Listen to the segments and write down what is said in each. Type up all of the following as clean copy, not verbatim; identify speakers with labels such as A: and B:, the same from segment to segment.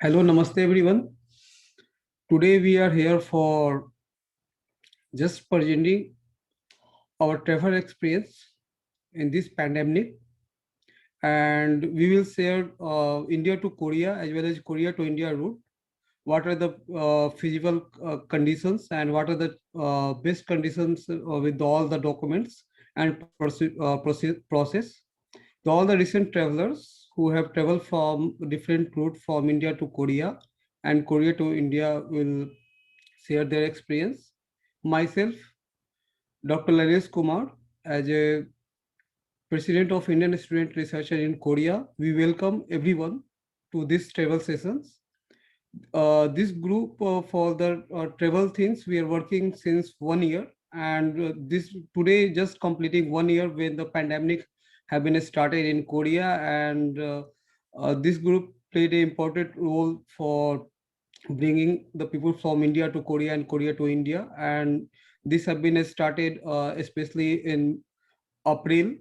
A: Hello, namaste everyone. Today we are here for just presenting our travel experience in this pandemic, and we will share India to Korea as well as Korea to India route. What are the feasible conditions and what are the best conditions with all the documents and process. All the recent travelers who have traveled from different route from India to Korea and Korea to India will share their experience. Myself, Dr. Lanesh Kumar, as a president of Indian Student Researcher in Korea, we welcome everyone to this travel sessions. This group for the travel things, we are working since 1 year, and this today just completing 1 year when the pandemic have been started in Korea, and this group played an important role for bringing the people from India to Korea and Korea to India. And this have been started especially in April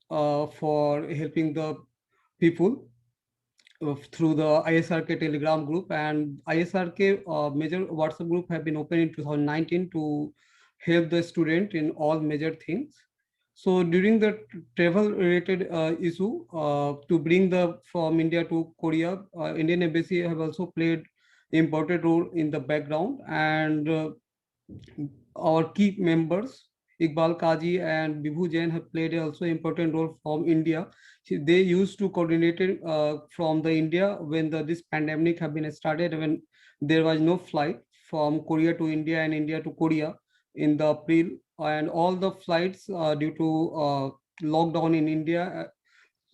A: for helping the people through the ISRK Telegram group, and ISRK major WhatsApp group have been opened in 2019 to help the student in all major things. So during the travel related issue to bring the from India to Korea, Indian Embassy have also played important role in the background, and our key members Iqbal Kaji and Bibhu Jain have played also important role from India. They used to coordinate it, from the India when this pandemic have been started, when there was no flight from Korea to India and India to Korea in the April, and all the flights due to lockdown in India,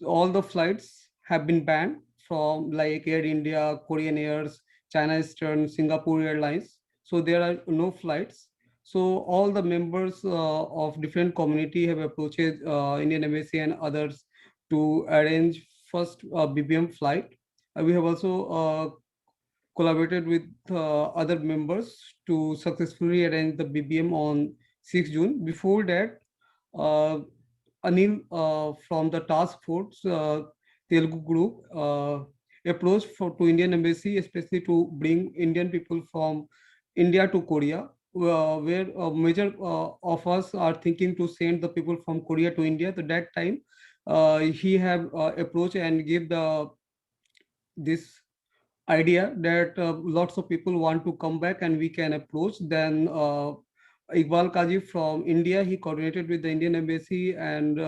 A: all the flights have been banned from like Air India, Korean Airs, China Eastern, Singapore Airlines. So there are no flights. So all the members of different community have approached Indian Embassy and others to arrange first BBM flight. We have also collaborated with other members to successfully arrange the BBM on 6 June. Before that, uh, Anil from the task force Telugu group approached to Indian Embassy, especially to bring Indian people from India to Korea, where a major of us are thinking to send the people from Korea to India. At that time, he have approached and give the this idea that lots of people want to come back and we can approach. Then Iqbal Kaji from India, he coordinated with the Indian Embassy and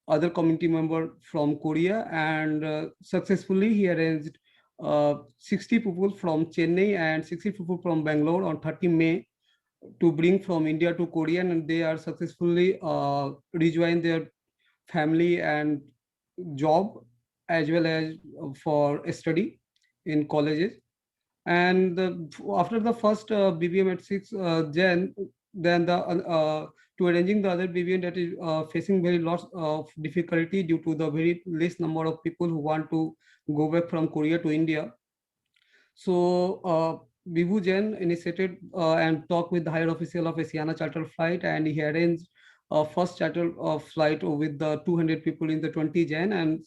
A: other community member from Korea, and successfully he arranged 60 people from Chennai and 60 people from Bangalore on 30 May to bring from India to Korea, and they are successfully rejoin their family and job as well as for study in colleges. And after the first BBM at 6 Jan, then the to arranging the other BBM that is facing very lots of difficulty due to the very less number of people who want to go back from Korea to India. So Vibhu Jain initiated and talked with the higher official of Asiana charter flight, and he arranged first charter flight with the 200 people in the 20 Jan, and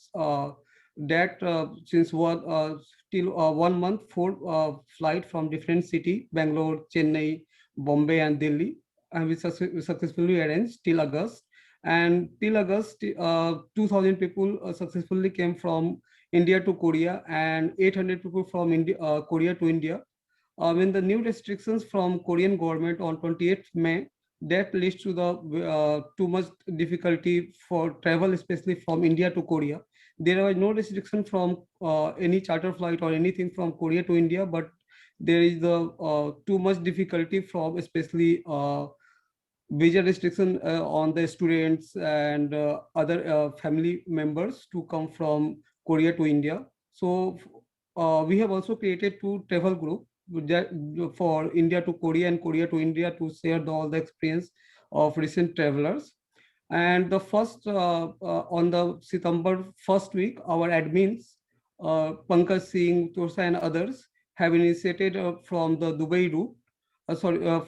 A: that since one till 1 month, four flight from different city, Bangalore, Chennai, Bombay, and Delhi, and we successfully arranged till August. And till August, 2,000 people successfully came from India to Korea, and 800 people from India, Korea to India. When the new restrictions from Korean government on 28th May, that leads to the too much difficulty for travel, especially from India to Korea. There was no restriction from any charter flight or anything from Korea to India, but there is the too much difficulty from especially visa restriction on the students and other family members to come from Korea to India. So we have also created two travel group for India to Korea and Korea to India to share all the experience of recent travelers. And the first on the September first week, our admins Pankaj Singh, Torsa, and others have initiated from the Dubai route,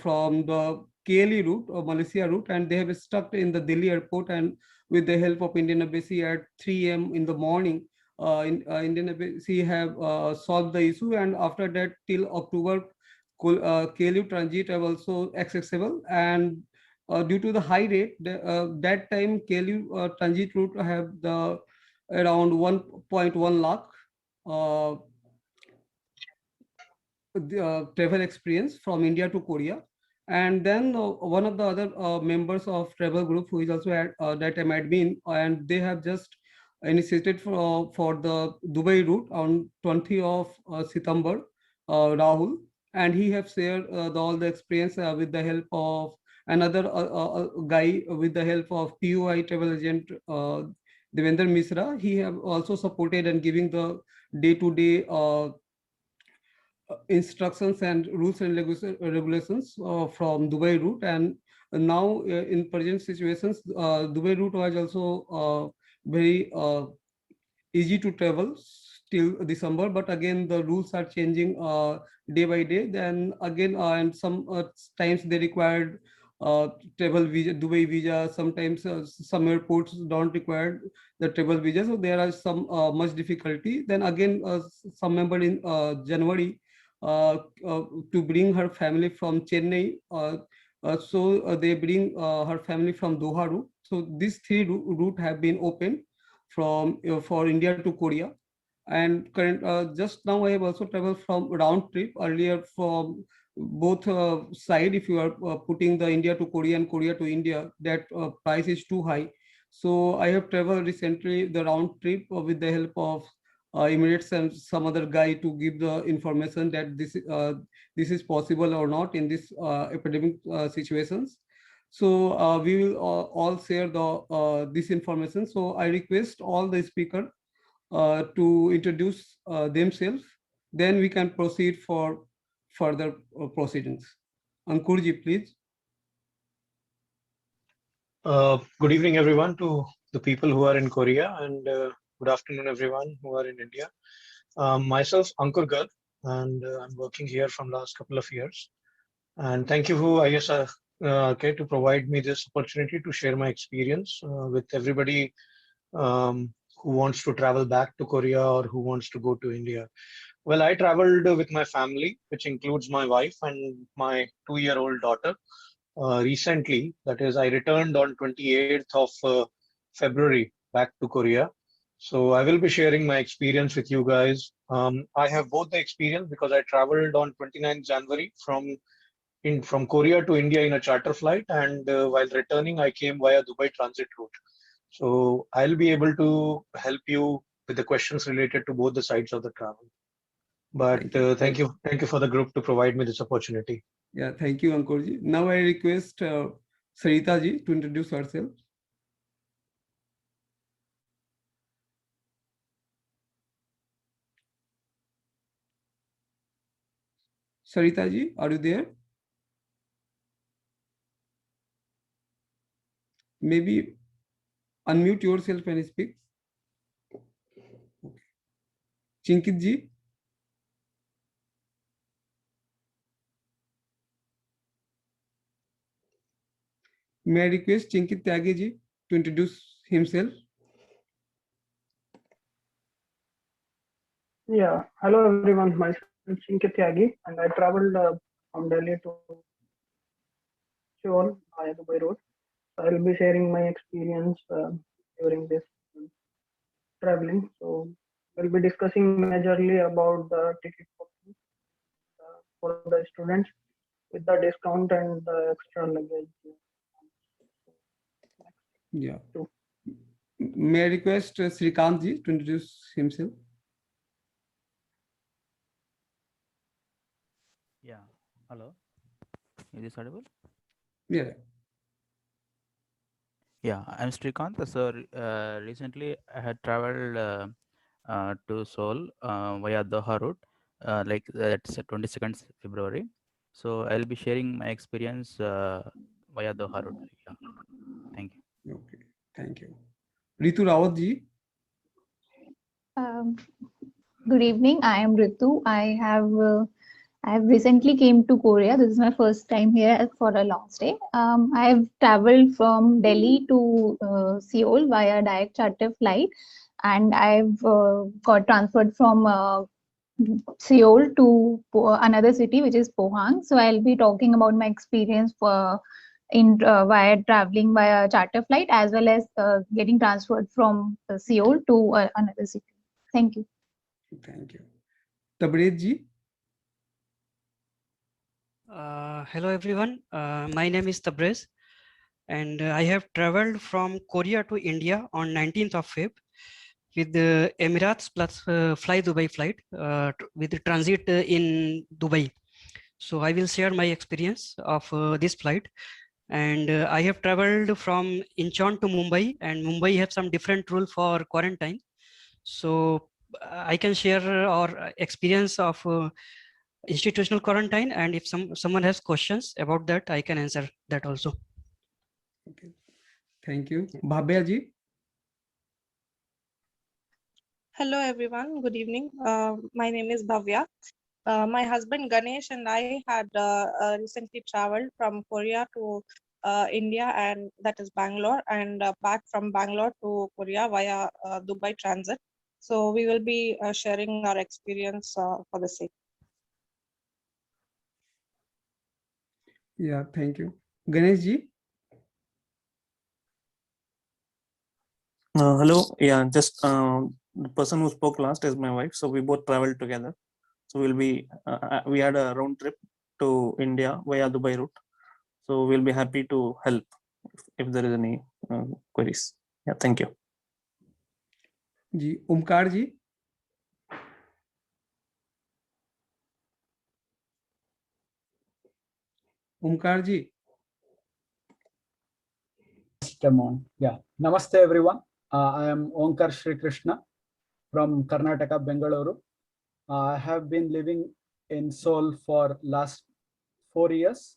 A: from the KLE route or Malaysia route, and they have stuck in the Delhi airport. And with the help of Indian Embassy at 3 a.m. in the morning, Indian Embassy have solved the issue, and after that till October, KLU transit are also accessible. And due to the high rate, that time KLU transit route have the around 1.1 lakh uh, travel experience from India to Korea. And then one of the other members of travel group who is also at that time admin, and they have just initiated for the Dubai route on 20th of September, Rahul, and he have shared all the experience with the help of another guy with the help of POI travel agent Devendra Misra. He have also supported and giving the day-to-day instructions and rules and regulations from Dubai route. And now in present situations, Dubai route was also very easy to travel till December, but again the rules are changing day by day. Then again, and some times they required travel visa, Dubai visa. Sometimes some airports don't require the travel visa, so there are some much difficulty. Then again, some member in January to bring her family from Chennai. So they bring her family from Doha route. So these three route have been opened from for India to Korea. And current just now I have also traveled from round trip earlier from both side. If you are putting the India to Korea and Korea to India, that price is too high. So I have traveled recently the round trip with the help of Emirates and some other guy to give the information that this is possible or not in this epidemic situations. So we will all share the this information. So I request all the speaker to introduce themselves. Then we can proceed for further proceedings. Ankurji, please.
B: Good evening, everyone, to the people who are in Korea, and good afternoon, everyone who are in India. Myself, Ankur Garg, and I'm working here from last couple of years. And thank you, ISR, to provide me this opportunity to share my experience with everybody who wants to travel back to Korea or who wants to go to India. Well, I traveled with my family, which includes my wife and my 2-year-old daughter. Recently, that is, I returned on 28th of February back to Korea. So I will be sharing my experience with you guys. I have both the experience because I traveled on 29th January from Korea to India in a charter flight, and while returning, I came via Dubai transit route. So I'll be able to help you with the questions related to both the sides of the travel. But thank you for the group to provide me this opportunity.
A: Yeah, thank you, Ankurji. Now I request Sarita ji to introduce herself. Sarita ji, are you there? Maybe unmute yourself and speak. Okay. Chinkit ji. May I request Chinkit Tyagi ji to introduce himself?
C: Yeah, hello everyone. Myself Chinkit Tyagi, and I traveled from Delhi to Seoul via Dubai road. So I will be sharing my experience during this traveling. So we'll be discussing majorly about the ticket booking for the students with the discount and the extra luggage.
A: Yeah. May I request Srikant ji to introduce himself?
D: Yeah. Hello. Is this audible?
A: Yeah.
D: Yeah, I'm Srikant. So recently I had traveled to Seoul via Doha route, like that's 22nd February. So I'll be sharing my experience via Doha route. Yeah. Thank you.
A: Okay. Thank you. Ritu Rawat ji.
E: Good evening. I am Ritu. I have recently came to Korea. This is my first time here for a long stay. I have traveled from Delhi to Seoul via direct charter flight. and I've got transferred from Seoul to another city, which is Pohang. So I'll be talking about my experience via traveling via charter flight, as well as getting transferred from Seoul to another city. Thank you.
A: Thank you. Tabrez ji.
F: Hello everyone, my name is Tabrez, and I have traveled from Korea to India on 19th of Feb with the Emirates plus Fly Dubai flight with the transit in Dubai. So I will share my experience of this flight, and I have traveled from Incheon to Mumbai, and Mumbai have some different rule for quarantine. So I can share our experience of institutional quarantine, and if someone has questions about that, I can answer that also.
A: Okay. Thank you. Bhavya ji.
G: Hello everyone, good evening. My name is Bhavya. My husband Ganesh and I had recently traveled from Korea to India, and that is Bangalore, and back from Bangalore to Korea via Dubai transit. So we will be sharing our experience for the sake.
A: Yeah, thank you. Ganesh ji.
H: Hello. Yeah, just the person who spoke last is my wife. So we both traveled together. So we had a round trip to India via Dubai route. So we'll be happy to help if there is any queries. Yeah, thank you.
A: Ji, Omkar ji. Omkar ji.
I: Come on. Yeah. Namaste, everyone. I am Onkar Shri Krishna from Karnataka, Bengaluru. I have been living in Seoul for last 4 years.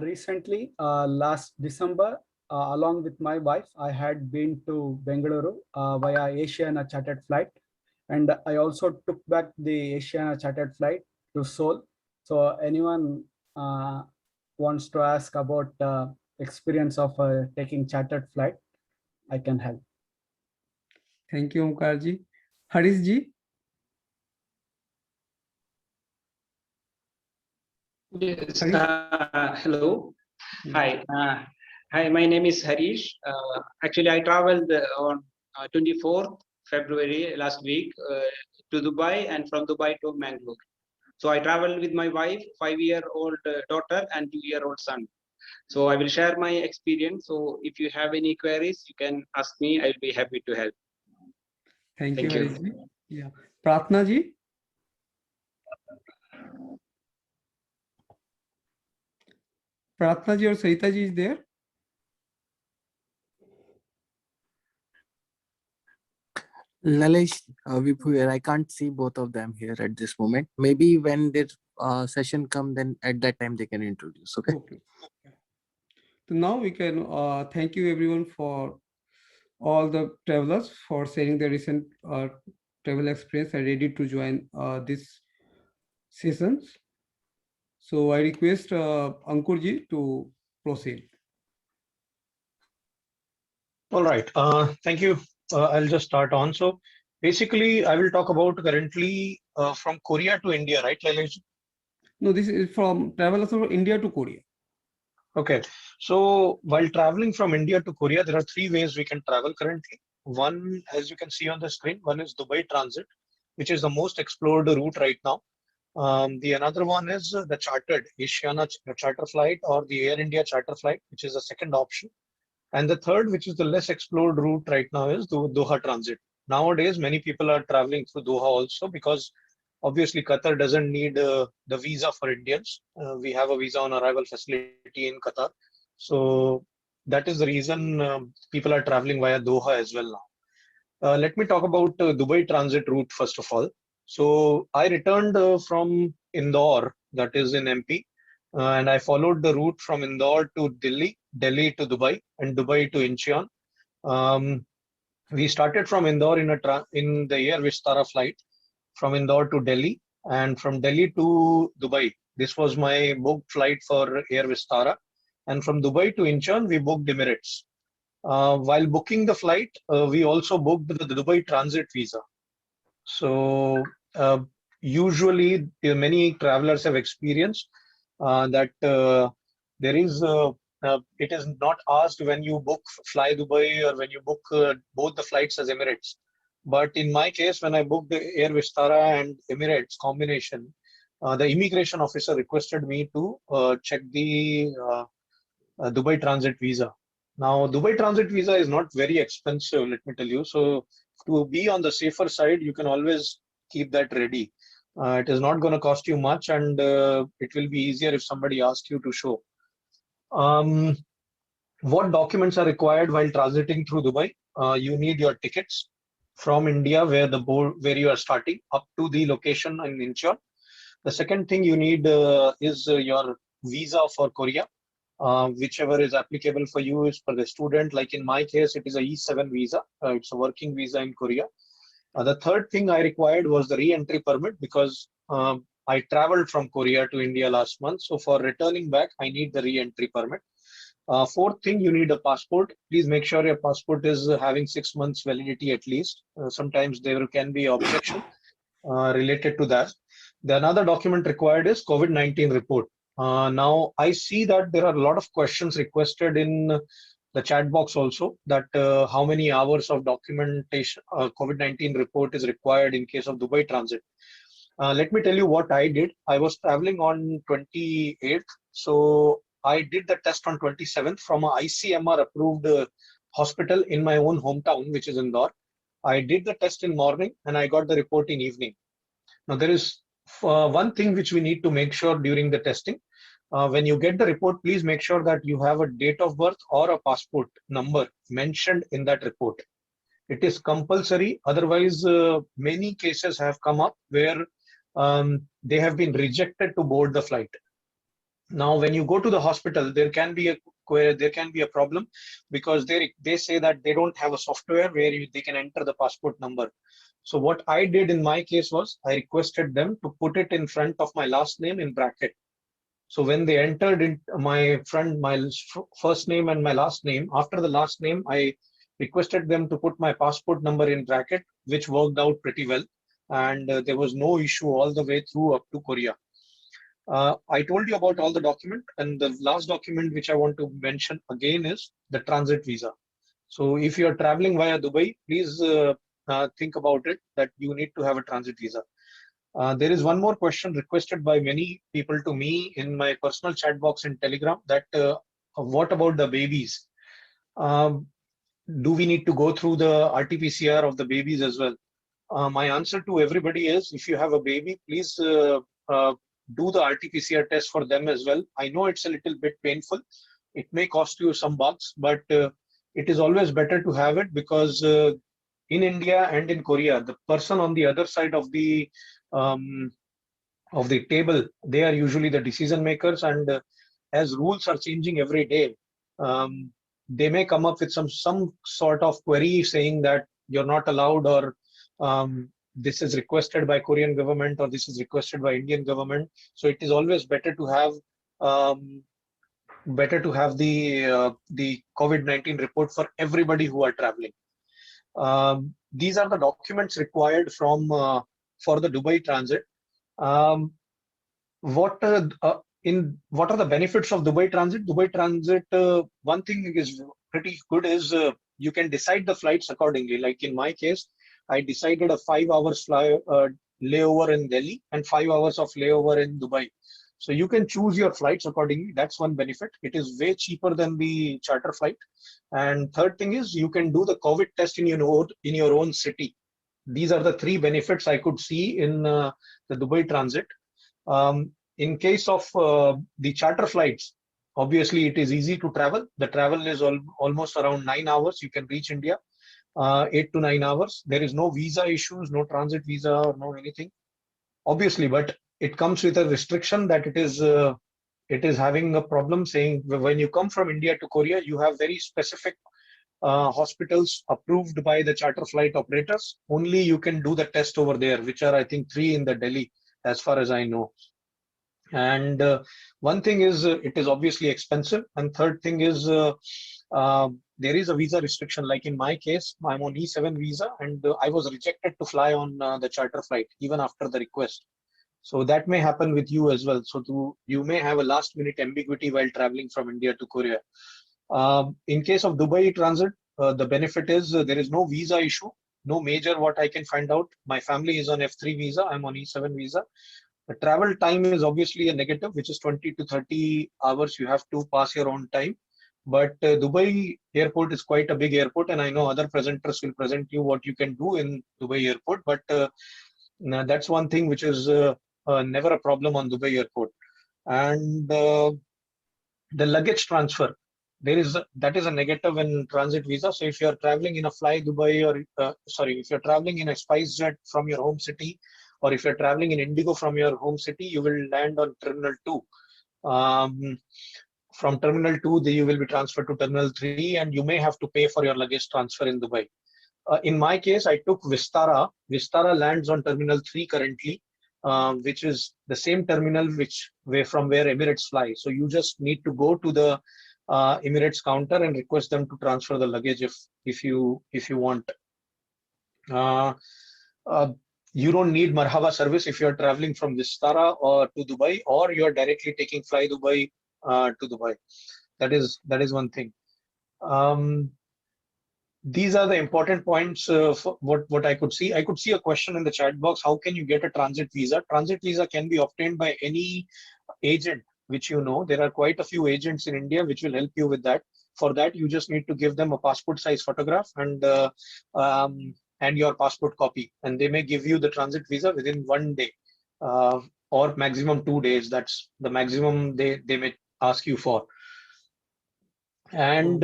I: Recently, last December, along with my wife, I had been to Bengaluru via Asiana chartered flight. And I also took back the Asiana chartered flight to Seoul. So anyone wants to ask about experience of taking chartered flight, I can help.
A: Thank you, Omkar ji. Harish ji.
J: Yes.
A: Harish.
J: Hello. Hi. Hi. My name is Harish. Actually, I traveled on 24th February last week to Dubai, and from Dubai to Mangalore. So I traveled with my wife, 5-year-old daughter, and 2-year-old son. So I will share my experience. So if you have any queries, you can ask me. I'll be happy to help.
A: Thank you, Harish ji. Yeah. Pratna ji. Pratna ji or Sarita ji is there?
K: Lalesh, Vibhu here. I can't see both of them here at this moment. Maybe when their session come, then at that time they can introduce. Okay.
A: Okay. So now we can thank you everyone for all the travelers for sharing their recent travel experience and ready to join this sessions. So I request Ankur ji to proceed.
B: All right. Thank you. I'll just start on. So basically, I will talk about currently from Korea to India, right, Lailesh?
A: No, this is from travelers from India to Korea.
B: Okay. So while traveling from India to Korea, there are 3 ways we can travel currently. One, as you can see on the screen, one is Dubai transit, which is the most explored route right now. The another one is the chartered Asiana charter flight or the Air India charter flight, which is the second option. And the third, which is the less explored route right now, is Doha transit. Nowadays, many people are traveling through Doha also because obviously Qatar doesn't need the visa for Indians. We have a visa on arrival facility in Qatar. So that is the reason people are traveling via Doha as well now. Let me talk about Dubai transit route first of all. So I returned from Indore, that is in MP, and I followed the route from Indore to Delhi, Delhi to Dubai, and Dubai to Incheon. We started from Indore in the Air Vistara flight from Indore to Delhi, and from Delhi to Dubai. This was my booked flight for Air Vistara, and from Dubai to Incheon we booked Emirates. While booking the flight, we also booked the Dubai transit visa. So usually many travelers have experienced that there is it is not asked when you book Fly Dubai or when you book both the flights as Emirates. But in my case, when I booked the Air Vistara and Emirates combination, the immigration officer requested me to check the Dubai transit visa. Now, Dubai transit visa is not very expensive, let me tell you. So to be on the safer side, you can always keep that ready. It is not going to cost you much, and it will be easier if somebody asks you to show. What documents are required while transiting through Dubai? You need your tickets from India, where you are starting, up to the location in Incheon. The second thing you need is your visa for Korea. Whichever is applicable for you is for the student. Like in my case, it is a E7 visa. It's a working visa in Korea. The third thing I required was the re-entry permit, because I traveled from Korea to India last month. So for returning back, I need the re-entry permit. Fourth thing, you need a passport. Please make sure your passport is having 6 months validity at least. Sometimes there can be objection related to that. The another document required is COVID-19 report. Now, I see that there are a lot of questions requested in the chat box also, that how many hours of documentation COVID-19 report is required in case of Dubai transit. Let me tell you what I did. I was traveling on 28th. So I did the test on 27th from a ICMR approved hospital in my own hometown, which is Indore. I did the test in morning and I got the report in evening. Now, there is one thing which we need to make sure during the testing. When you get the report, please make sure that you have a date of birth or a passport number mentioned in that report. It is compulsory. Otherwise, many cases have come up where they have been rejected to board the flight. Now, when you go to the hospital, there can be a problem, because they say that they don't have a software where they can enter the passport number. So what I did in my case was I requested them to put it in front of my last name in bracket. So when they entered in my first name and my last name, after the last name, I requested them to put my passport number in bracket, which worked out pretty well. And there was no issue all the way through up to Korea. I told you about all the document, and the last document which I want to mention again is the transit visa. So if you are traveling via Dubai, please think about it, that you need to have a transit visa. There is one more question requested by many people to me in my personal chat box in Telegram, that what about the babies? Do we need to go through the RT-PCR of the babies as well? My answer to everybody is, if you have a baby, please do the RT-PCR test for them as well. I know it's a little bit painful. It may cost you some bucks, but it is always better to have it, because in India and in Korea, the person on the other side of the table, they are usually the decision makers, and as rules are changing every day, they may come up with some sort of query saying that you're not allowed, or this is requested by Korean government, or this is requested by Indian government. So it is always better to have the COVID-19 report for everybody who are traveling. These are the documents required for the Dubai transit. What are the benefits of Dubai transit? Dubai transit, one thing is pretty good is you can decide the flights accordingly. Like in my case, I decided a 5 hours layover in Delhi and 5 hours of layover in Dubai. So you can choose your flights accordingly. That's one benefit. It is way cheaper than the charter flight. And third thing is you can do the COVID test in your own city. These are the three benefits I could see in the Dubai transit. In case of the charter flights, obviously it is easy to travel. The travel is almost around 9 hours. You can reach India. 8 to 9 hours. There is no visa issues, no transit visa, or no anything, obviously, but it comes with a restriction that it is having a problem, saying when you come from India to Korea, you have very specific hospitals approved by the charter flight operators. Only you can do the test over there, which are I think 3 in the Delhi, as far as I know. And one thing is it is obviously expensive, and third thing is there is a visa restriction. Like in my case, I'm on E7 visa, and I was rejected to fly on the charter flight even after the request. So that may happen with you as well. So you may have a last minute ambiguity while traveling from India to Korea. In case of Dubai transit, the benefit is there is no visa issue, no major what I can find out. My family is on F3 visa, I'm on E7 visa. The travel time is obviously a negative, which is 20 to 30 hours. You have to pass your own time. But Dubai airport is quite a big airport, and I know other presenters will present you what you can do in Dubai airport. But that's one thing which is never a problem on Dubai airport. And the luggage transfer, that is a negative in transit visa. So if you are traveling in a Fly Dubai, or if you're traveling in a SpiceJet from your home city, or if you're traveling in Indigo from your home city, you will land on Terminal 2. From Terminal 2, you will be transferred to Terminal 3, and you may have to pay for your luggage transfer in Dubai. In my case, I took Vistara. Vistara lands on Terminal 3 currently, which is the same terminal from where Emirates fly. So you just need to go to the Emirates counter and request them to transfer the luggage if you want. You don't need Marhaba service if you're traveling from Vistara or to Dubai, or you're directly taking Fly Dubai to Dubai. That is one thing. These are the important points for what I could see. I could see a question in the chat box. How can you get a transit visa? Transit visa can be obtained by any agent which you know. There are quite a few agents in India which will help you with that. For that, you just need to give them a passport size photograph and your passport copy, and they may give you the transit visa within 1 day or maximum 2 days. That's the maximum they may ask you for. And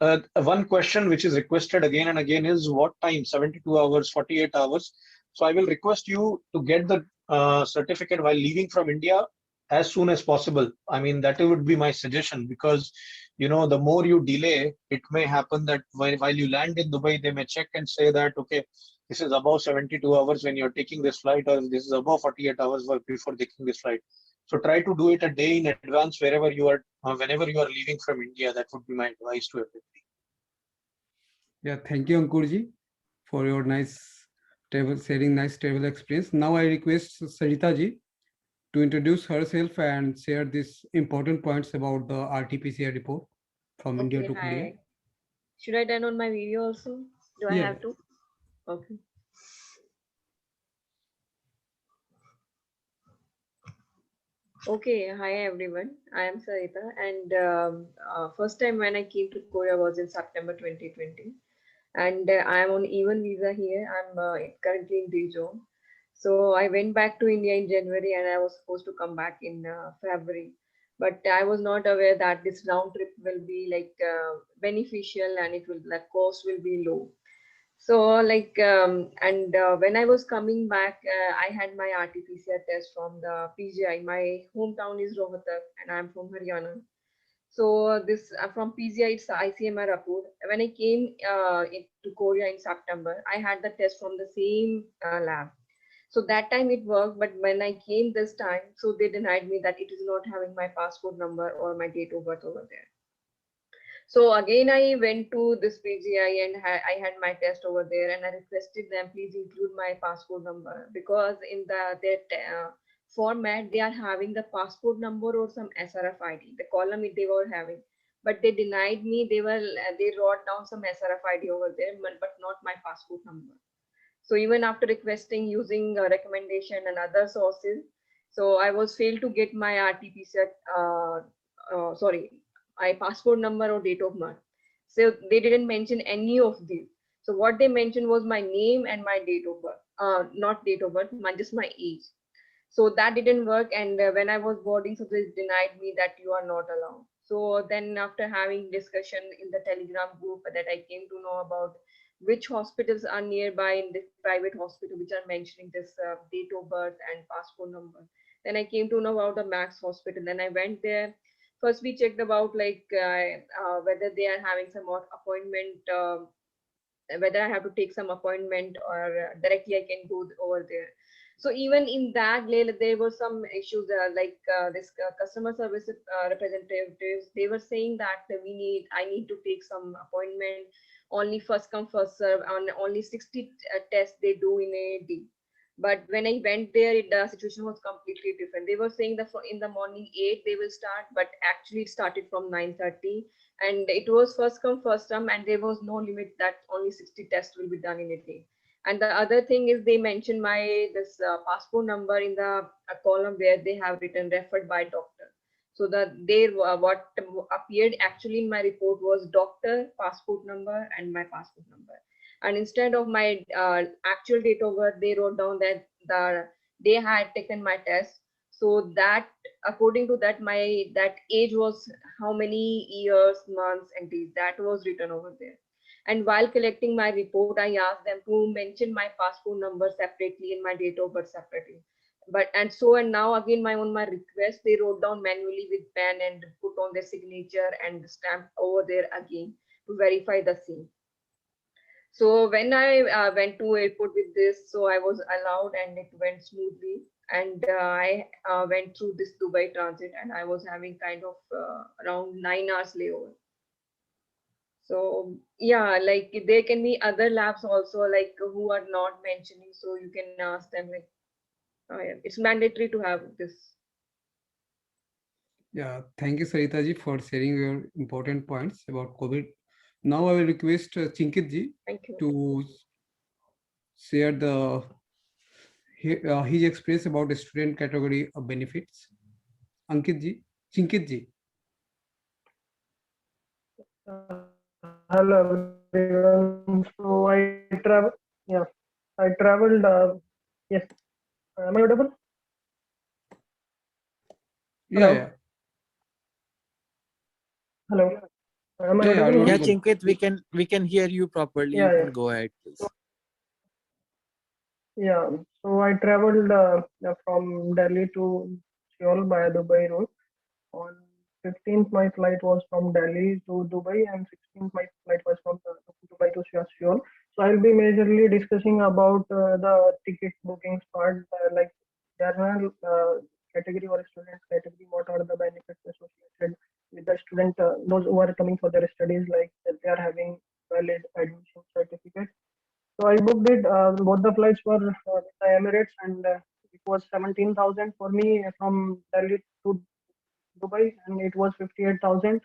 B: one question which is requested again and again is what time? 72 hours, 48 hours. So I will request you to get the certificate while leaving from India as soon as possible. I mean, that would be my suggestion, because the more you delay, it may happen that while you land in Dubai, they may check and say that, okay, this is above 72 hours when you're taking this flight, or this is above 48 hours before taking this flight. So try to do it a day in advance wherever you are, whenever you are leaving from India. That would be my advice to everybody.
A: Yeah, thank you, Ankurji, for your sharing nice travel experience. Now I request Sarita ji to introduce herself and share these important points about the RT-PCR report from India to Korea.
L: Hi. Should I turn on my video also? Do I
A: Yeah.
L: have to? Okay. Okay, hi everyone. I am Sarita, and first time when I came to Korea was in September 2020, and I am on E1 visa here. I'm currently in Daejeon. So I went back to India in January, and I was supposed to come back in February, but I was not aware that this round trip will be like beneficial, and the cost will be low. So when I was coming back, I had my RT-PCR test from the PGI. My hometown is Rohtak, and I'm from Haryana. So this from PGI, it's ICMR approved. When I came to Korea in September, I had the test from the same lab. So that time it worked, but when I came this time, so they denied me that it is not having my passport number or my date of birth over there. So again, I went to this PGI and I had my test over there, and I requested them, please include my passport number, because in their format, they are having the passport number or some SRF ID, the column they were having, but they denied me. They wrote down some SRF ID over there, but not my passport number. So even after requesting using recommendation and other sources, so I was failed to get my RT-PCR, my passport number or date of birth. So they didn't mention any of these. So what they mentioned was my name and my date of birth, not date of birth, just my age. So that didn't work. And when I was boarding, so they denied me that you are not allowed. So then after having discussion in the Telegram group, that I came to know about which hospitals are nearby in this private hospital, which are mentioning this date of birth and passport number. Then I came to know about the Max Hospital. Then I went there. First, we checked about whether they are having some appointment, whether I have to take some appointment or directly I can go over there. So even in that, there were some issues like this customer service representatives. They were saying that I need to take some appointment, only first come first serve, on only 60 tests they do in a day. But when I went there, the situation was completely different. They were saying that in the morning 8 they will start, but actually it started from 9:30, and it was first come first serve, and there was no limit that only 60 tests will be done in a day. And the other thing is they mentioned this passport number in the column where they have written referred by doctor. So that what appeared actually in my report was doctor, passport number, and my passport number. And instead of my actual date of birth, they wrote down that they had taken my test. So that according to that, that age was how many years, months, and days, that was written over there. And while collecting my report, I asked them to mention my passport number separately and my date of birth separately. And now again, on my request, they wrote down manually with pen and put on their signature and stamp over there again to verify the same. So when I went to airport with this, so I was allowed and it went smoothly. And I went through this Dubai transit, and I was having kind of around 9 hours layover. So yeah, like there can be other labs also, like who are not mentioning. So you can ask them, like, yeah, it's mandatory to have this.
A: Yeah, thank you, Sarita ji, for sharing your important points about COVID. Now I will request Chinkit ji to share his experience about the student category of benefits. Ankit ji, Chinkit ji.
C: Hello everyone. So I traveled. Yes, am I audible?
A: Yeah.
C: Hello. Am I audible?
K: Yeah, Chinkit, we can hear you properly.
C: Yeah,
K: You can go ahead, please.
C: Yeah. So I traveled from Delhi to Seoul by Dubai route. On 15th, my flight was from Delhi to Dubai, and 16th, my flight was from Dubai to Seoul. So I'll be majorly discussing about the ticket bookings part, like general category or student category. What are the benefits associated with the student, those who are coming for their studies, like that they are having valid admission certificate. So I booked it. Both the flights were with the Emirates, and it was 17,000 for me from Delhi to Dubai, and it was 58,000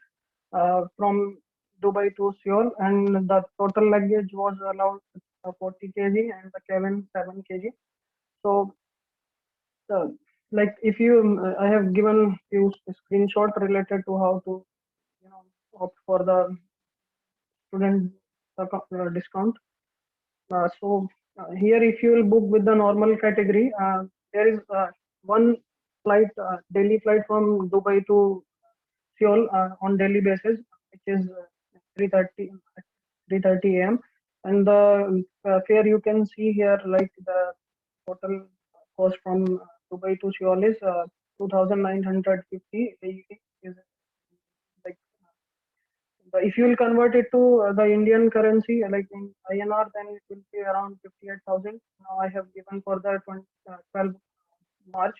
C: from Dubai to Seoul, and the total luggage was allowed 40 kg and the cabin 7 kg. So, like if you, I have given few screenshots related to how to, opt for the student discount. Here, if you will book with the normal category, there is one flight, daily flight from Dubai to Seoul on daily basis, which is 3:30 a.m. And the fare you can see here, like the total cost from Dubai to Seoul is 2,950. Is like if you will convert it to the Indian currency, like in INR, then it will be around 58,000. Now I have given for the 12 March.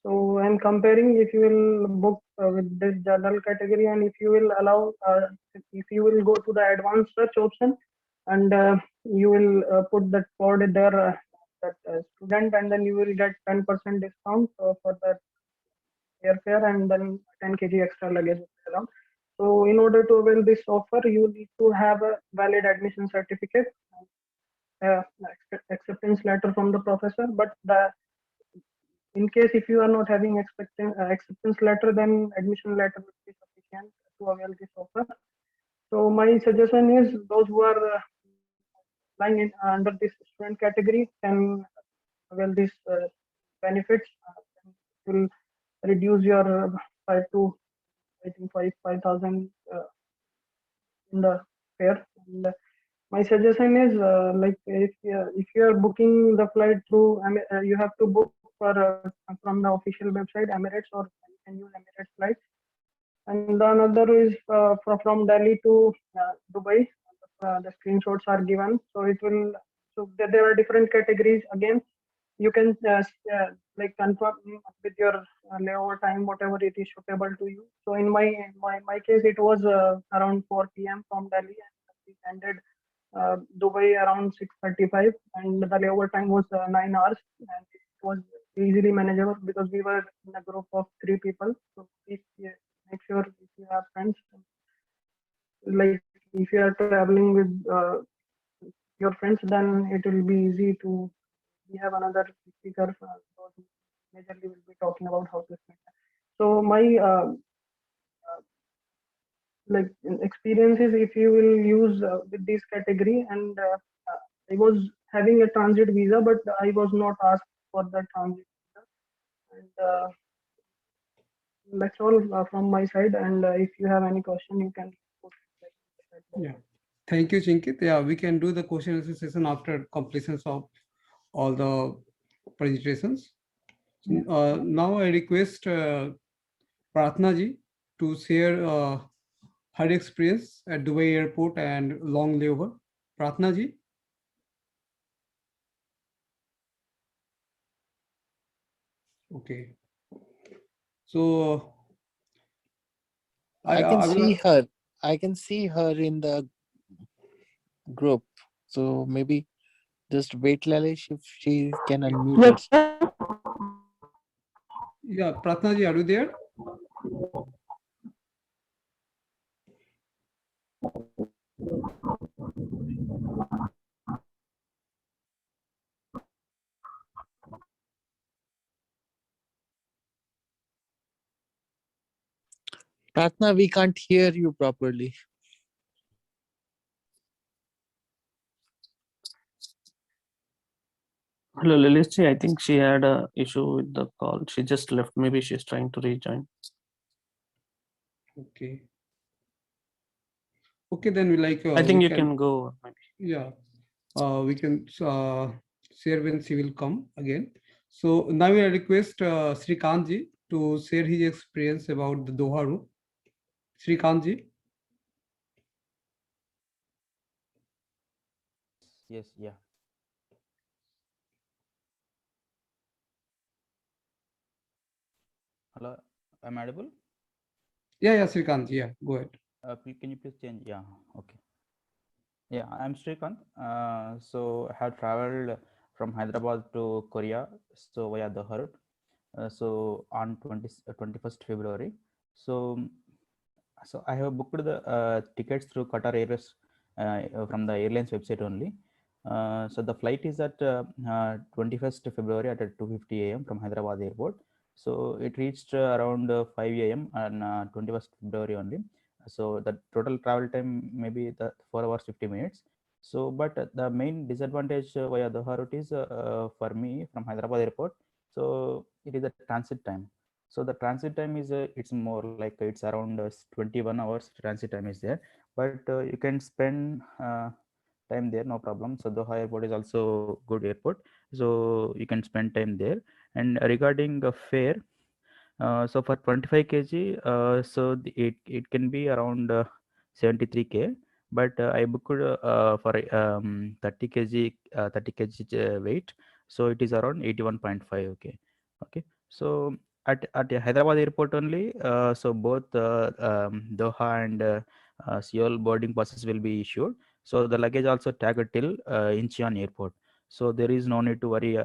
C: So I'm comparing if you will book with this general category, and if you will allow, if you will go to the advanced search option, and you will put that code there, that student, and then you will get 10% discount for that airfare, and then 10 kg extra luggage allowed. So in order to avail this offer, you need to have a valid admission certificate, acceptance letter from the professor. But in case if you are not having acceptance letter, then admission letter will be sufficient to avail this offer. So my suggestion is those who are lying under this student category can avail these benefits. It will reduce your 5,000 in the fare. And my suggestion is like if you are booking the flight through, you have to book from the official website Emirates, or you can use Emirates flight. And another is from Delhi to Dubai. The screenshots are given, so it will. So there are different categories again. you can like confirm with your layover time, whatever it is suitable to you. So in my case, it was around 4 p.m. from Delhi, and we ended Dubai around 6:35, and the layover time was 9 hours, and it was easily manageable because we were in a group of 3 people. So please make sure if you have friends, like if you are traveling with your friends, then it will be easy to. We have another speaker who majorly will be talking about how to spend time. So my like experiences, if you will use with this category, and I was having a transit visa, but I was not asked for the transit visa, and that's all from my side. And if you have any question, you can put it like that.
A: Yeah. Thank you, Chinkit. Yeah, we can do the question answer session after completion of all the presentations. Now I request Pratna ji to share her experience at Dubai airport and long layover. Pratna ji. Okay. So
K: I can
A: will
K: see her. I can see her in the group. So maybe just wait, Lalish, if she can unmute herself.
A: Yeah, Pratna ji, are you there?
K: Pratna, we can't hear you properly.
H: Hello, Lilishi. I think she had a issue with the call. She just left. Maybe she's trying to rejoin.
A: Okay. Okay, then we like.
H: I think you can go. Maybe.
A: Yeah, we can share when she will come again. So now I request Srikant ji to share his experience about the Doha route. Srikant ji.
D: Yes, yeah. Hello, am I audible?
A: Yeah, Srikant ji, yeah, go ahead.
D: Can you please change? Yeah, okay. Yeah, I'm Srikant. So I have traveled from Hyderabad to Korea, so via Doha route. So on 21st February. So I have booked the tickets through Qatar Airways from the airlines website only. So the flight is at 21st February at 2:50 a.m. from Hyderabad airport. So it reached around 5 a.m. on 21st February only. So the total travel time maybe the 4 hours 50 minutes. So but the main disadvantage via Doha route is for me from Hyderabad airport. So it is a transit time. So the transit time is it's more like it's around 21 hours transit time is there, but you can spend time there, no problem. So Doha airport is also good airport, so you can spend time there. And regarding fare, so for 25 kg, so it can be around 73K, but I booked for 30 kg 30 kg weight, so it is around 81.5. Okay, so at Hyderabad airport only, so both Doha and Seoul boarding passes will be issued. So the luggage also tagged till Incheon airport. So there is no need to worry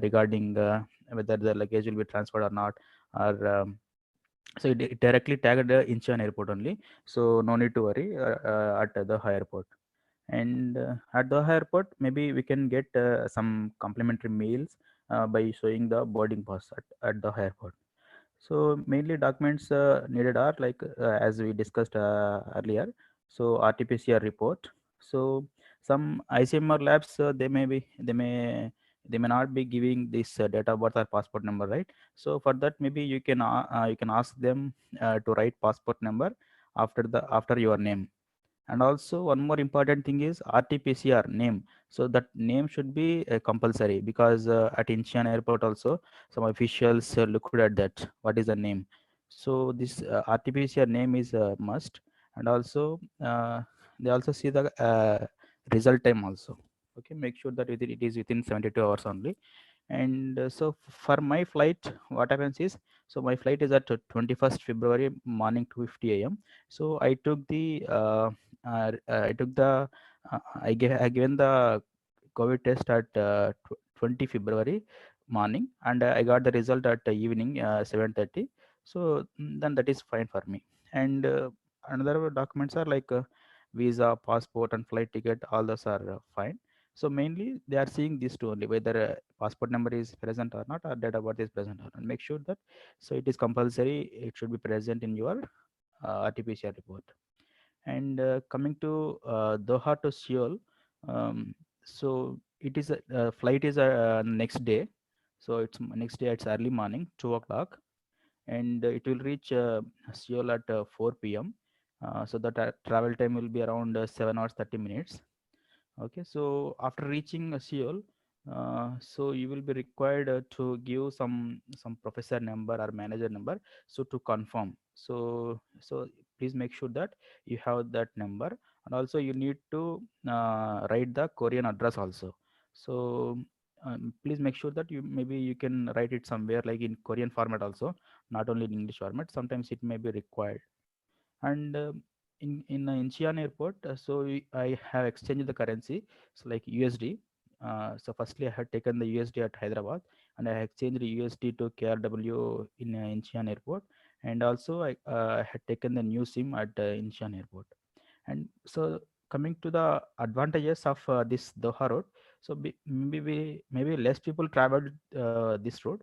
D: regarding whether the luggage will be transferred or not, or so it directly tagged Incheon airport only. So no need to worry at the airport. And at the airport, maybe we can get some complimentary meals by showing the boarding pass at the airport. So mainly documents needed are like as we discussed earlier. So RT-PCR report. So some ICMR labs they may not be giving this date of birth or passport number, right? So for that maybe you can ask them to write passport number after your name. And also one more important thing is RT-PCR name. So that name should be compulsory, because at Incheon airport also some officials looked at that. What is the name? So this RT-PCR name is must. And also they also see the result time also. Okay, make sure that it is within 72 hours only. And so for my flight, what happens is, so my flight is at 21st February morning 2:50 a.m. So I took the I given the COVID test at 20 February morning, and I got the result at evening 7:30. So then that is fine for me. And another documents are like visa, passport, and flight ticket. All those are fine. So mainly they are seeing these two only, whether passport number is present or not, or date of birth is present or not. Make sure that, so it is compulsory. It should be present in your RT-PCR report. And coming to Doha to Seoul, so it is flight is next day. So it's next day. It's early morning, 2 o'clock, and it will reach Seoul at 4 p.m. So the travel time will be around 7 hours 30 minutes. Okay, so after reaching Seoul, so you will be required to give some professor number or manager number, so to confirm. So please make sure that you have that number, and also you need to write the Korean address also. So please make sure that you can write it somewhere like in Korean format also, not only in English format. Sometimes it may be required. And in Incheon airport, I have exchanged the currency, so like USD. So firstly I had taken the USD at Hyderabad, and I exchanged the USD to KRW in Incheon airport, and also I had taken the new SIM at Incheon airport. And so coming to the advantages of this Doha road, so maybe less people traveled this road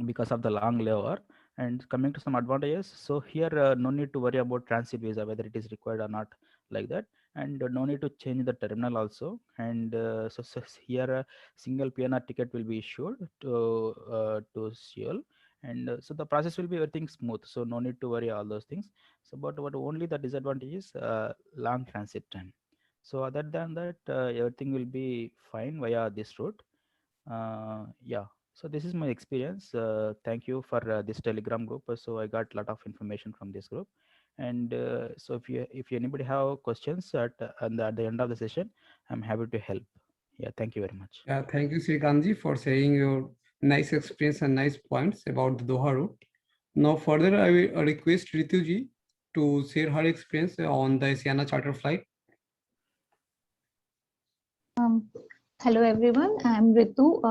D: because of the long layover. And coming to some advantages, so here no need to worry about transit visa, whether it is required or not, like that. And no need to change the terminal also. And so here a single PNR ticket will be issued to Seoul. And so the process will be everything smooth, so no need to worry all those things. So but what only the disadvantage is long transit time. So other than that, everything will be fine via this route. Yeah, so this is my experience. Thank you for this Telegram group. So I got a lot of information from this group. And so if anybody have questions at the end of the session, I'm happy to help. Yeah, thank you very much.
A: Yeah, thank you, Srikanji, for sharing your nice experience and nice points about the Doha route. Now further, I will request Rituji to share her experience on the Asiana charter flight.
E: Hello everyone, I'm Ritu.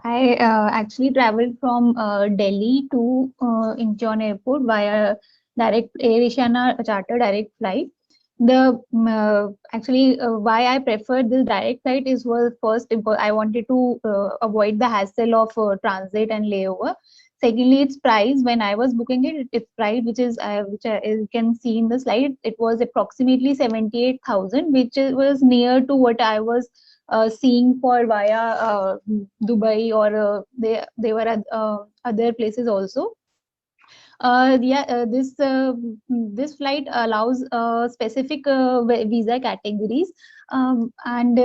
E: I actually traveled from Delhi to Incheon Airport via direct Air Asiana charter direct flight. The why I preferred this direct flight was first I wanted to avoid the hassle of transit and layover. Secondly, its price. When I was booking it, its price, which you can see in the slide, it was approximately 78,000, which was near to what I was seeing for via Dubai, or they were at other places also. This flight allows specific visa categories, and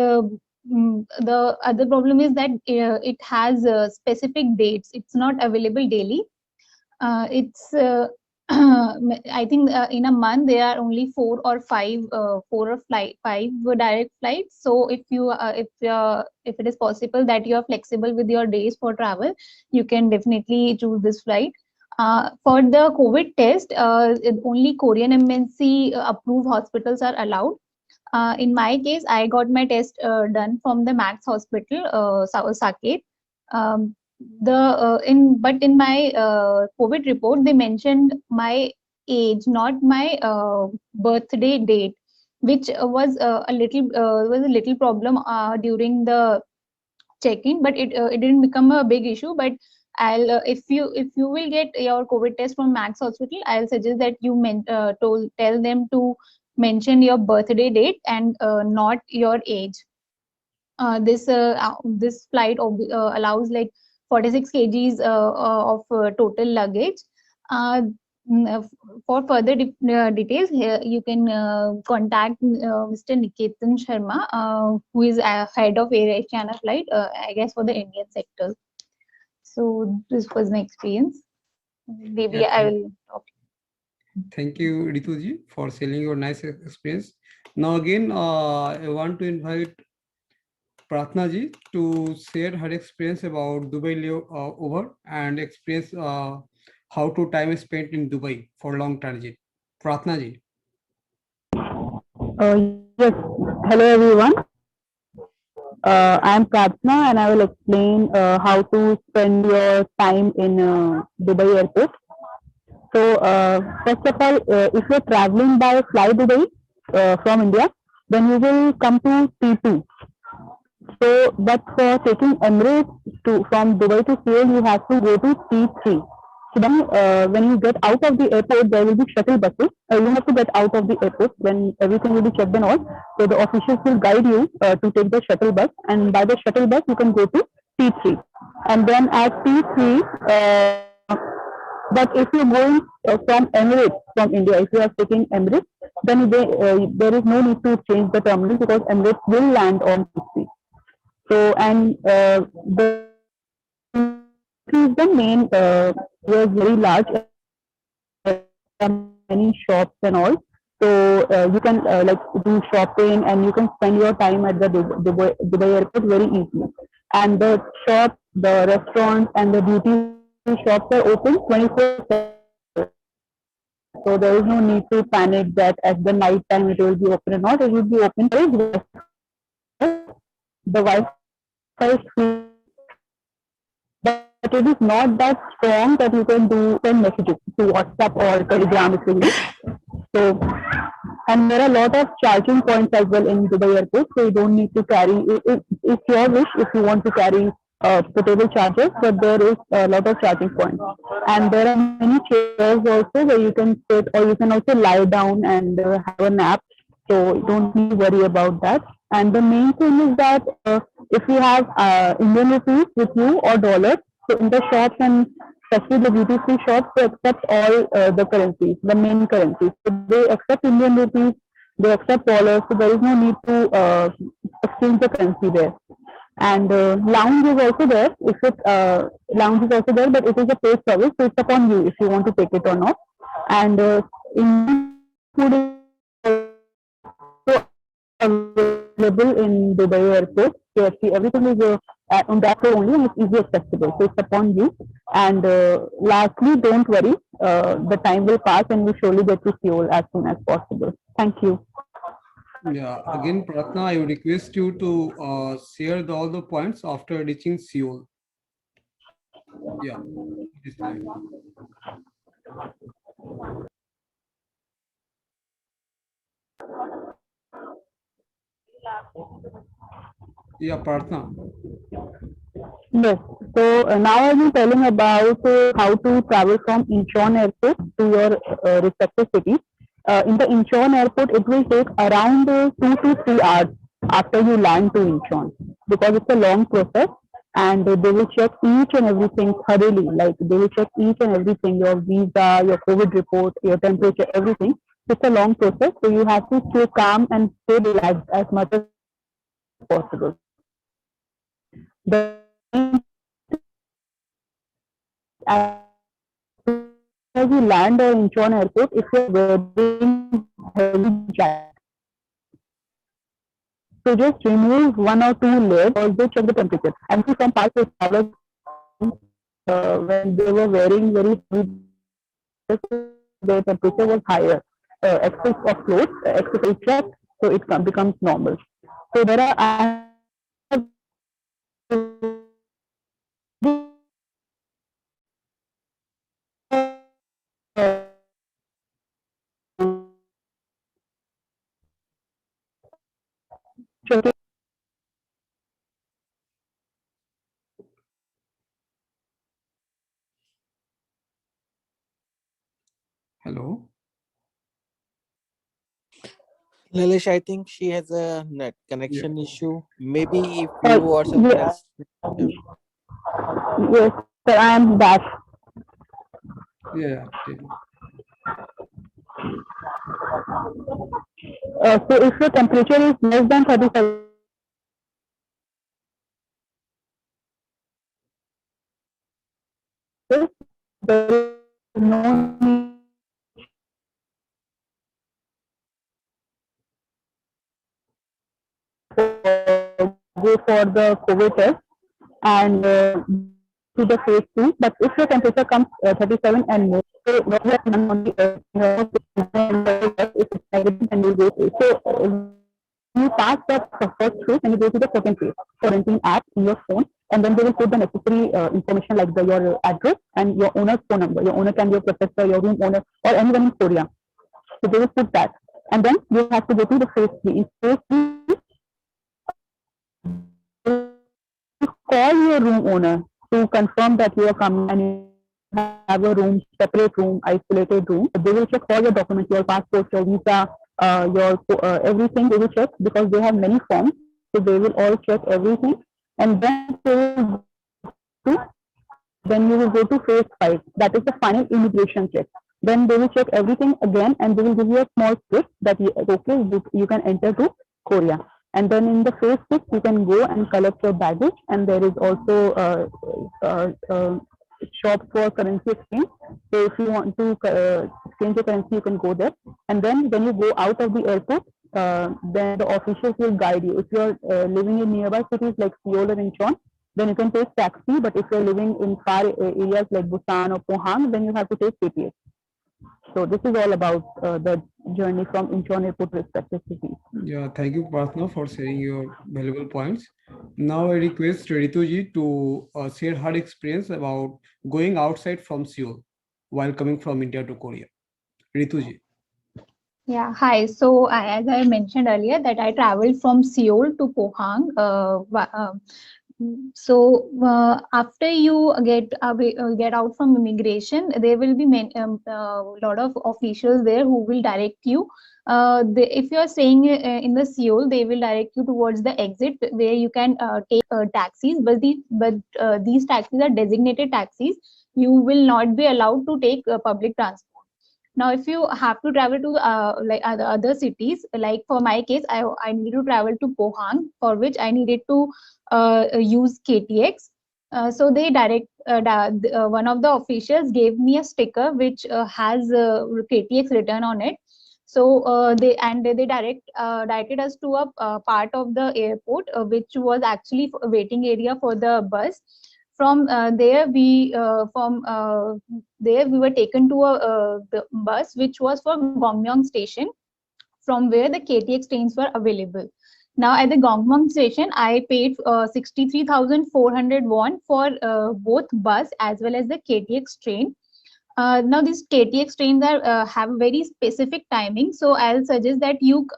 E: the other problem is that it has specific dates. It's not available daily. It's I think in a month there are only 4 or 5 direct flights. So if it is possible that you are flexible with your days for travel, you can definitely choose this flight. For the COVID test, only Korean MNC approved hospitals are allowed. In my case, I got my test done from the Max Hospital, Saket. But in my COVID report, they mentioned my age, not my birthday date, which was a little problem during the check-in, but it didn't become a big issue. But I'll if you will get your COVID test from Max Hospital, I'll suggest that you tell them to mention your birthday date and not your age. This flight allows like 46 kgs of total luggage. For further details, here you can contact Mr. Niketan Sharma, who is head of Air Asiana flight, I guess for the Indian sector. So this was my experience. Maybe
A: Yeah,
E: I will talk.
A: Thank you, Rituji, for sharing your nice experience. Now again, I want to invite Pratna ji to share her experience about Dubai over and experience how to time spent in Dubai for long transit. Pratna ji.
M: Yes. Hello, everyone. I am Pratna, and I will explain how to spend your time in Dubai airport. So, first of all, if you're traveling by Fly Dubai from India, then you will come to T2. So, but for taking Emirates from Dubai to Seoul, you have to go to T3. So then, when you get out of the airport, there will be shuttle buses. You have to get out of the airport when everything will be checked and all. So the officials will guide you to take the shuttle bus, and by the shuttle bus, you can go to T3. And then at T3, but if you're going from Emirates from India, if you are taking Emirates, then there is no need to change the terminal because Emirates will land on T3. So, and the is the main was very large, many shops and all. So you can like do shopping and you can spend your time at the Dubai airport very easily. And the shops, the restaurants, and the duty shops are open 24/7. So there is no need to panic that at the night time it will be open or not. It will be open. The Wi-Fi is free, but it is not that strong that you can send messages to WhatsApp or Telegram if you need. So, and there are a lot of charging points as well in Dubai airport, so you don't need to carry. It's your wish if you want to carry portable chargers, but there is a lot of charging points, and there are many chairs also where you can sit, or you can also lie down and have a nap. So you don't need to worry about that. And the main thing is that if you have Indian rupees with you or dollars, so in the shops and especially the duty free shops, they accept all the currencies, the main currencies. So they accept Indian rupees, they accept dollars, so there is no need to exchange the currency there. And lounge is also there. If it lounge is also there, but it is a paid service, so it's upon you if you want to take it or not. And Indian food is also available in Dubai airport. KFC, everything is on that floor only, and it's easily accessible. So it's upon you. And lastly, don't worry, the time will pass, and we surely get to Seoul as soon as possible. Thank you.
A: Yeah, again, Pratna, I would request you to share all the points after reaching Seoul. Yeah, this time. Yeah, Pratna.
M: Yes. So now I will be telling about how to travel from Incheon Airport to your respective cities. In the Incheon Airport, it will take around 2 to 3 hours after you land to Incheon, because it's a long process, and they will check each and everything thoroughly. Like they will check each and everything, your visa, your COVID report, your temperature, everything. It's a long process, so you have to stay calm and stay relaxed as much as possible. The as you land in Incheon Airport, if you're wearing heavy jacket, so just remove 1 or 2 layers, also check the temperature. And see some parts of travelers when they were wearing very heavy, their temperature was higher. Excess of clothes, excess of check, so it becomes normal. So there are
A: Hello.
K: Lalish, I think she has a net connection issue. Maybe if you or someone
M: yes.
K: else.
M: Yes, sir, I am back.
A: Yeah.
M: So if the temperature is less than 35, there is no need for pay for the COVID test and to the phase 2. But if your temperature comes 37 and more, so when you have done on the if it's negative, then you go phase. So you pass that first phase and you go to the second phase, quarantine app in your phone, and then they will put the necessary information like your address and your owner's phone number. Your owner can be your professor, your room owner, or anyone in Korea. So they will put that, and then you have to go to the phase 3. In phase 3, call your room owner to confirm that you are coming and you have a room, separate room, isolated room. They will check all your documents, your passport, your visa, your everything. They will check because they have many forms, so they will all check everything, and then you will go to phase 5. That is the final immigration check. Then they will check everything again, and they will give you a small script that you can enter to Korea. And then in the phase 6, you can go and collect your baggage, and there is also shop for currency exchange. So if you want to exchange your currency, you can go there. And then when you go out of the airport, then the officials will guide you. If you're living in nearby cities like Seoul or Incheon, then you can take taxi. But if you're living in far areas like Busan or Pohang, then you have to take KTX. So this is all about the journey from Incheon Airport to respective cities.
A: Yeah, thank you, Prarthna, for sharing your valuable points. Now I request Rituji to share her experience about going outside from Seoul while coming from India to Korea. Rituji.
E: Yeah, hi. So as I mentioned earlier, that I traveled from Seoul to Pohang. So after you get out from immigration, there will be lot of officials there who will direct you. If you are staying in the Seoul, they will direct you towards the exit where you can take taxis. But these taxis are designated taxis. You will not be allowed to take public transport. Now, if you have to travel to other cities, like for my case, I need to travel to Pohang, for which I needed to use KTX. So they one of the officials gave me a sticker which has KTX written on it. So they directed us to a part of the airport, which was actually a waiting area for the bus. From there we were taken to the bus which was for Gangneung station, from where the KTX trains were available. Now at the Gangneung station, I paid 63,400 won for both bus as well as the KTX train. Now these KTX trains have a very specific timing, so I'll suggest that you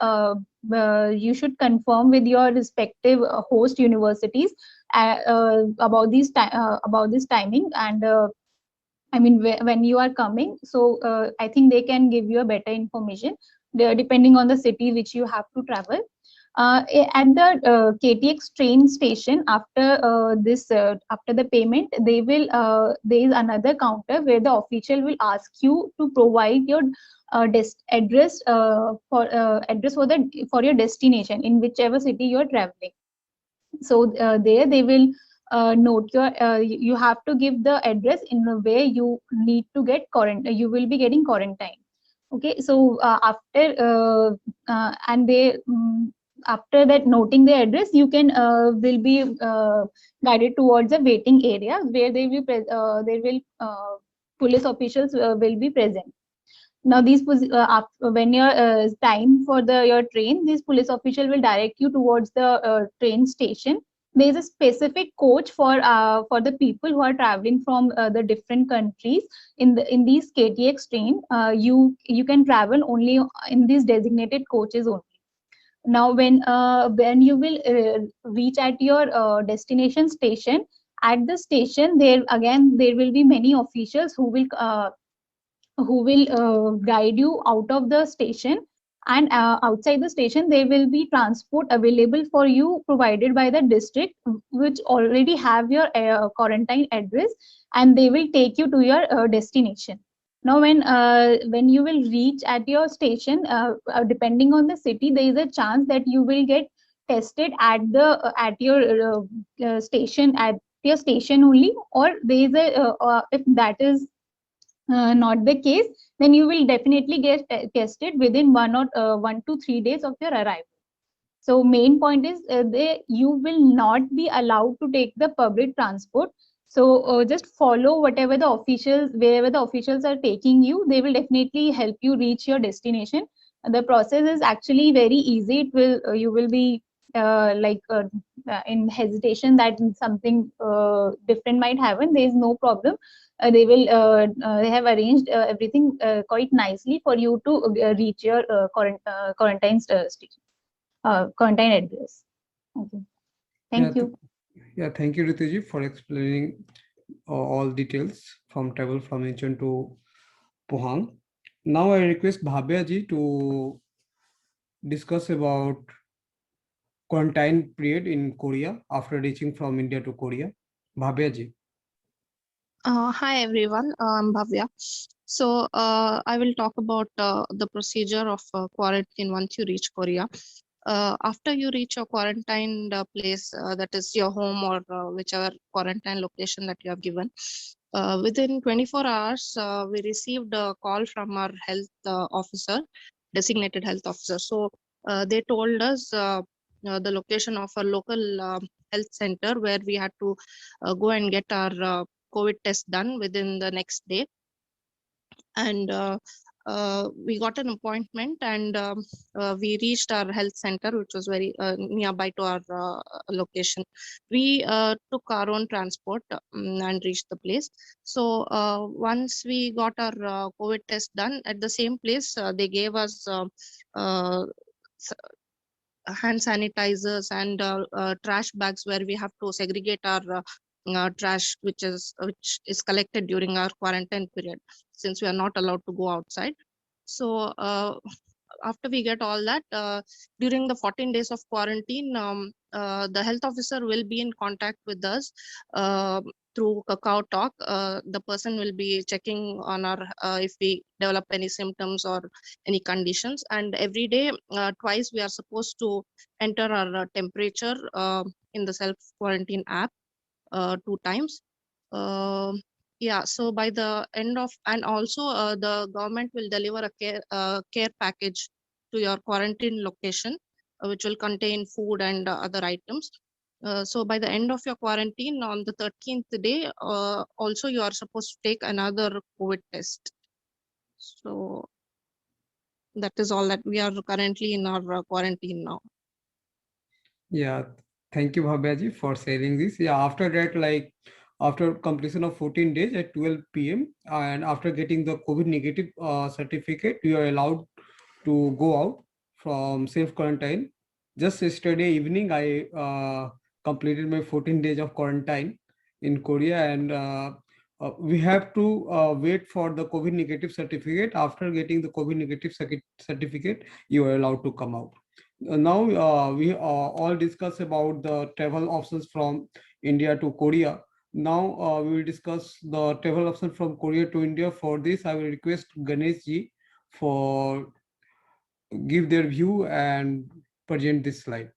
E: should confirm with your respective host universities about this timing, and I mean when you are coming. So I think they can give you a better information depending on the city which you have to travel. At the KTX train station, after the payment, there is another counter where the official will ask you to provide your address for your destination in whichever city you are traveling. So there they will note your you have to give the address in a way you need to get you will be getting quarantine. Okay, so after that noting the address, you can will be guided towards a waiting area where police officials will be present. Now when your time for your train, this police official will direct you towards the train station. There is a specific coach for the people who are traveling from the different countries. In these KTX train, you can travel only in these designated coaches only. Now when you will reach at your destination station, at the station there will be many officials who will guide you out of the station, and outside the station there will be transport available for you provided by the district which already have your quarantine address, and they will take you to your destination. Now when you will reach at your station, depending on the city, there is a chance that you will get tested at your station only, or there is if that is not the case, then you will definitely get tested within 1 to 3 days of your arrival. So main point is you will not be allowed to take the public transport. So just follow whatever the officials, wherever the officials are taking you, they will definitely help you reach your destination. The process is actually very easy. It will you will be in hesitation that something different might happen. There is no problem. They have arranged everything quite nicely for you to reach your quarantine station, quarantine address. Okay. Thank you.
A: Yeah, thank you, Rituji, for explaining all details from travel from Incheon to Pohang. Now I request Bhavya ji to discuss about quarantine period in Korea after reaching from India to Korea. Bhavya ji.
G: Hi everyone, I'm Bhavya. So I will talk about the procedure of quarantine once you reach Korea. After you reach your quarantined place, that is your home or whichever quarantine location that you have given, within 24 hours, we received a call from our health officer, designated health officer. So they told us the location of a local health center where we had to go and get our COVID test done within the next day. And we got an appointment, and we reached our health center, which was very nearby to our location. We took our own transport and reached the place. So once we got our COVID test done at the same place, they gave us hand sanitizers and trash bags where we have to segregate our trash which is collected during our quarantine period, since we are not allowed to go outside. So after we get all that, during the 14 days of quarantine, the health officer will be in contact with us through Kakao Talk. The person will be checking on our if we develop any symptoms or any conditions, and every day twice we are supposed to enter our temperature in the self quarantine app 2 times. Yeah, so by the end of, and also the government will deliver a care package to your quarantine location, which will contain food and other items. So by the end of your quarantine on the 13th day, also you are supposed to take another COVID test. So that is all that we are currently in our quarantine now.
A: Yeah, thank you, Bhavya ji, for sharing this. Yeah, after that, after completion of 14 days at 12 p.m. and after getting the COVID negative certificate, you are allowed to go out from self quarantine. Just yesterday evening, I completed my 14 days of quarantine in Korea, and we have to wait for the COVID negative certificate. After getting the COVID negative certificate, you are allowed to come out. Now we all discuss about the travel options from India to Korea. Now we will discuss the travel option from Korea to India. For this, I will request Ganesh ji for give their view and present this slide.